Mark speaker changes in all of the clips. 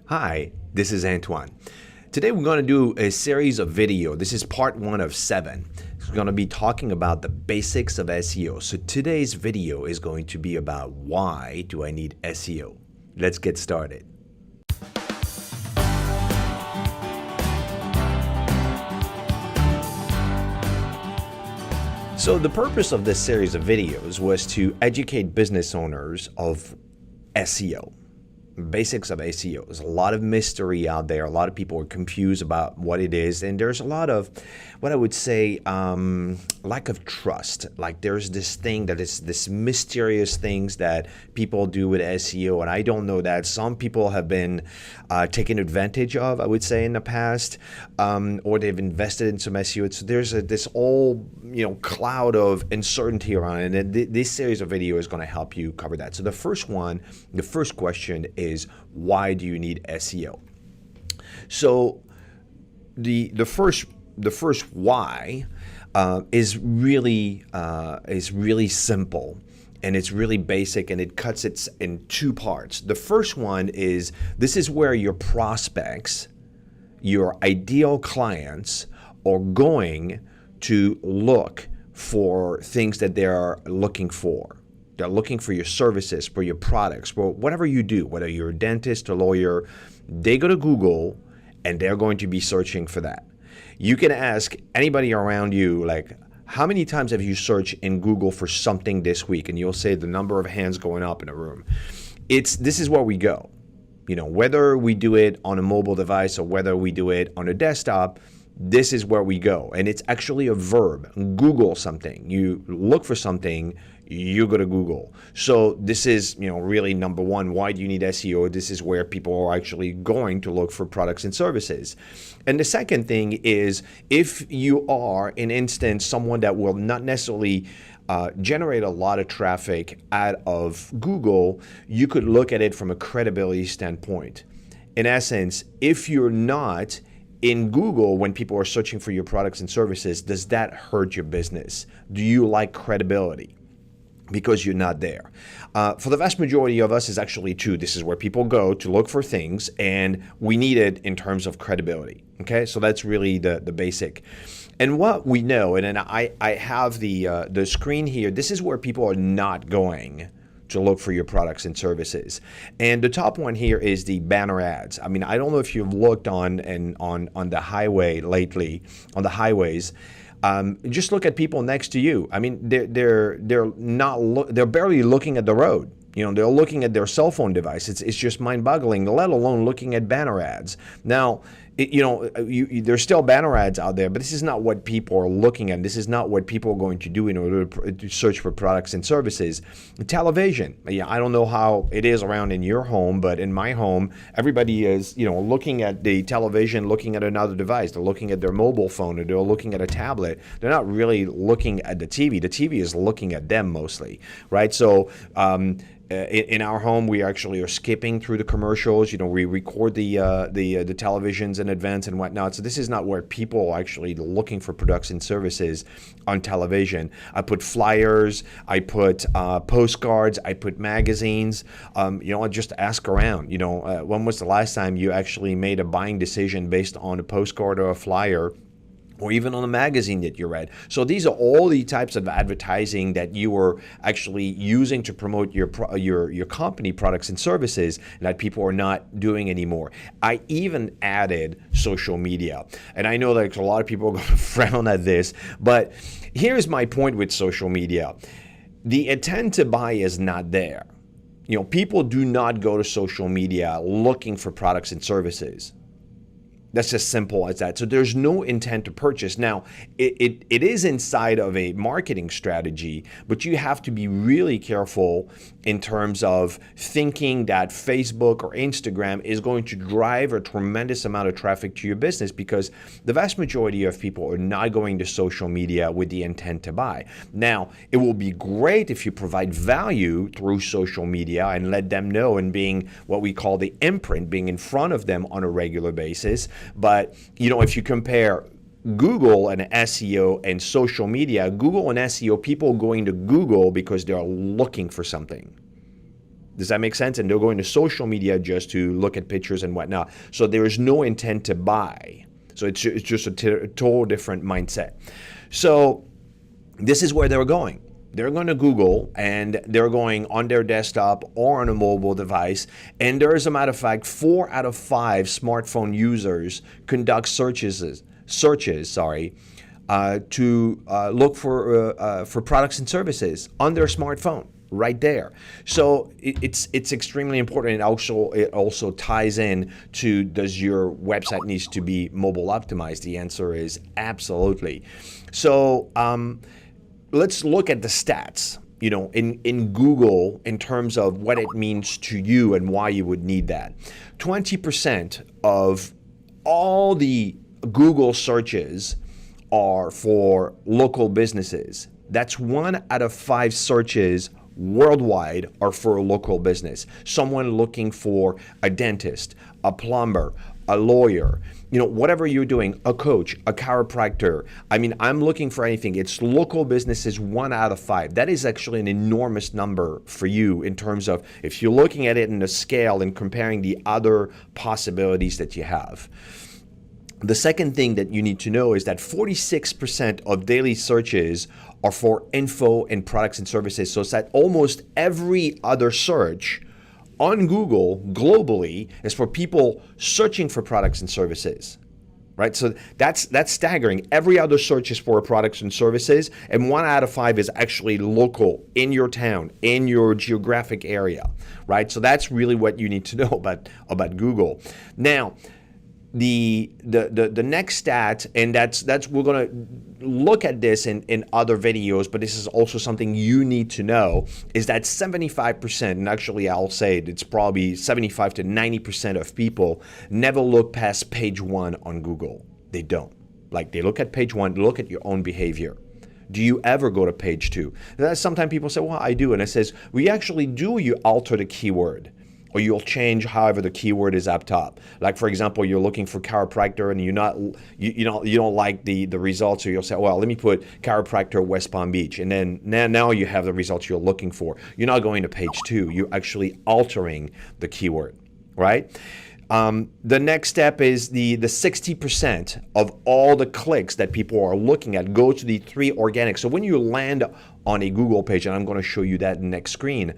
Speaker 1: Hi, this is Antoine. Today we're going to do a series of video. This is part 1 of 7. We're going to be talking about the basics of SEO. So today's video is going to be about why do I need SEO? Let's get started. So the purpose of this series of videos was to educate business owners of SEO. Basics of SEO. There's a lot of mystery out there. A lot of people are confused about what it is, and there's a lot of what I would say lack of trust. Like there's this thing that is this mysterious things that people do with SEO, and I don't know that some people have been taken advantage of, I would say, in the past, or they've invested in some SEO. So there's this whole cloud of uncertainty around it, and this series of video is going to help you cover that. So the first question is why do you need SEO? So the first why is really simple, and it's really basic, and it cuts it in 2 parts. The first one is this is where your prospects, your ideal clients, are going to look for things that they are looking for. They're looking for your services, for your products, for whatever you do, whether you're a dentist, a lawyer. They go to Google and they're going to be searching for that. You can ask anybody around you, like, how many times have you searched in Google for something this week? And you'll say the number of hands going up in a room. This is where we go. Whether we do it on a mobile device or whether we do it on a desktop, this is where we go. And it's actually a verb. Google something. You look for something, you go to Google. So this is, really number one. Why do you need SEO? This is where people are actually going to look for products and services. And the second thing is, if you are, in instance, someone that will not necessarily generate a lot of traffic out of Google, you could look at it from a credibility standpoint. In essence, if you're not in Google when people are searching for your products and services, does that hurt your business? Do you like credibility? Because you're not there. For the vast majority of us, is actually true. This is where people go to look for things, and we need it in terms of credibility. Okay, so that's really the basic. And what we know, and then I have the screen here. This is where people are not going to look for your products and services. And the top one here is the banner ads. I mean, I don't know if you've looked on the highway lately, on the highways. Just look at people next to you. I mean, they're barely looking at the road. They're looking at their cell phone device. It's just mind-boggling, let alone looking at banner ads. Now, there's still banner ads out there, but this is not what people are looking at. This is not what people are going to do in order to search for products and services. Television. Yeah, I don't know how it is around in your home, but in my home, everybody is, looking at the television, looking at another device. They're looking at their mobile phone, or they're looking at a tablet. They're not really looking at the TV. The TV is looking at them mostly, right? So, in our home, we actually are skipping through the commercials. We record the televisions in advance and whatnot. So this is not where people are actually looking for products and services on television. I put flyers, I put postcards, I put magazines. I just ask around. When was the last time you actually made a buying decision based on a postcard or a flyer, or even on a magazine that you read? So these are all the types of advertising that you are actually using to promote your company products and services that people are not doing anymore. I even added social media. And I know that a lot of people are going to frown at this, but here's my point with social media. The intent to buy is not there. People do not go to social media looking for products and services. That's as simple as that. So there's no intent to purchase. Now, it is inside of a marketing strategy, but you have to be really careful in terms of thinking that Facebook or Instagram is going to drive a tremendous amount of traffic to your business, because the vast majority of people are not going to social media with the intent to buy. Now, it will be great if you provide value through social media and let them know, and being what we call the imprint, being in front of them on a regular basis. But, if you compare Google and SEO and social media, Google and SEO, people going to Google because they're looking for something. Does that make sense? And they're going to social media just to look at pictures and whatnot. So there is no intent to buy. So it's just a total different mindset. So this is where they're going. They're going to Google, and they're going on their desktop or on a mobile device. And there is, a matter of fact, 4 out of 5 smartphone users conduct searches, to look for products and services on their smartphone right there. So it's extremely important. It also ties in to, does your website needs to be mobile optimized? The answer is absolutely. So let's look at the stats, in Google, in terms of what it means to you and why you would need that. 20% of all the Google searches are for local businesses. That's 1 out of 5 searches worldwide are for a local business. Someone looking for a dentist, a plumber, a lawyer, whatever you're doing, a coach, a chiropractor. I'm looking for anything. It's local businesses, 1 out of 5. That is actually an enormous number for you in terms of if you're looking at it in a scale and comparing the other possibilities that you have. The second thing that you need to know is that 46% of daily searches are for info and products and services. So it's that almost every other search on Google globally is for people searching for products and services, right? So that's staggering. Every other search is for products and services, and 1 out of 5 is actually local, in your town, in your geographic area, right? So that's really what you need to know about Google. Now, the next stat, and that's we're going to look at this in other videos, but this is also something you need to know, is that 75%, and actually I'll say it's probably 75 to 90% of people never look past page 1 on Google. They don't. They look at page 1, look at your own behavior. Do you ever go to page 2? Sometimes people say, well, I do. And it says, well, actually do you alter the keyword? Or you'll change however the keyword is up top. Like, for example, you're looking for chiropractor and you don't like the results, or you'll say, well, let me put chiropractor West Palm Beach, and then now you have the results you're looking for. You're not going to page 2. You're actually altering the keyword, right? The next step is the 60% of all the clicks that people are looking at go to the 3 organic. So when you land on a Google page, and I'm going to show you that in the next screen,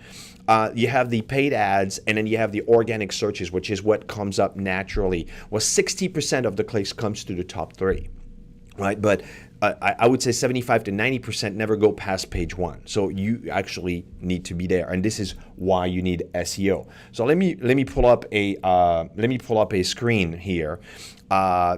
Speaker 1: you have the paid ads, and then you have the organic searches, which is what comes up naturally. Well, 60% of the clicks comes to the top 3, right? But I would say 75 to 90% never go past page 1. So you actually need to be there, and this is why you need SEO. So let me pull up a screen here.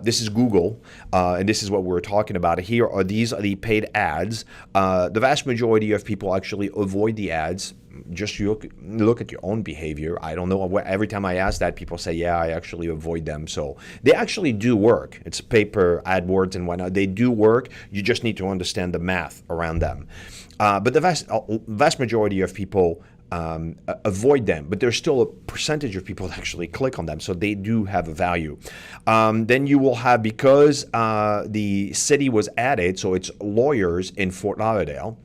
Speaker 1: This is Google, and this is what we're talking about. These are the paid ads. The vast majority of people actually avoid the ads. Just look at your own behavior. I don't know. Every time I ask that, people say, yeah, I actually avoid them. So they actually do work. It's paper, AdWords, and whatnot. They do work. You just need to understand the math around them. But the vast majority of people avoid them, but there's still a percentage of people that actually click on them, so they do have a value. Then you will have, because the city was added, so it's lawyers in Fort Lauderdale,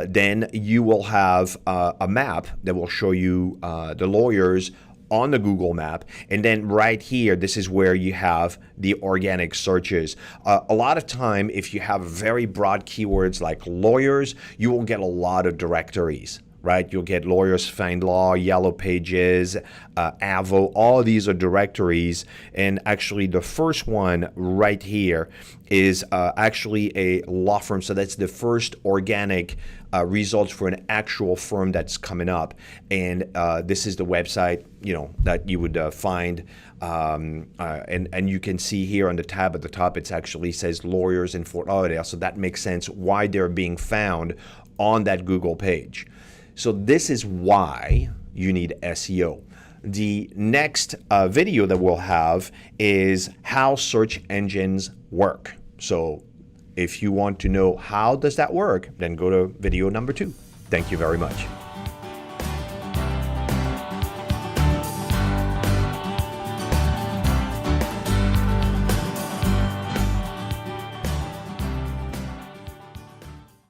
Speaker 1: then you will have a map that will show you the lawyers on the Google map. And then right here, this is where you have the organic searches. A lot of time, if you have very broad keywords like lawyers, you will get a lot of directories, right? You'll get Lawyers Find Law, Yellow Pages, Avo. All of these are directories. And actually, the first one right here is actually a law firm. So that's the first organic results for an actual firm that's coming up. And this is the website, that you would find. And you can see here on the tab at the top, it actually says lawyers in Fort Lauderdale. So that makes sense why they're being found on that Google page. So this is why you need SEO. The next video that we'll have is how search engines work. So if you want to know how does that work, then go to video number 2. Thank you very much.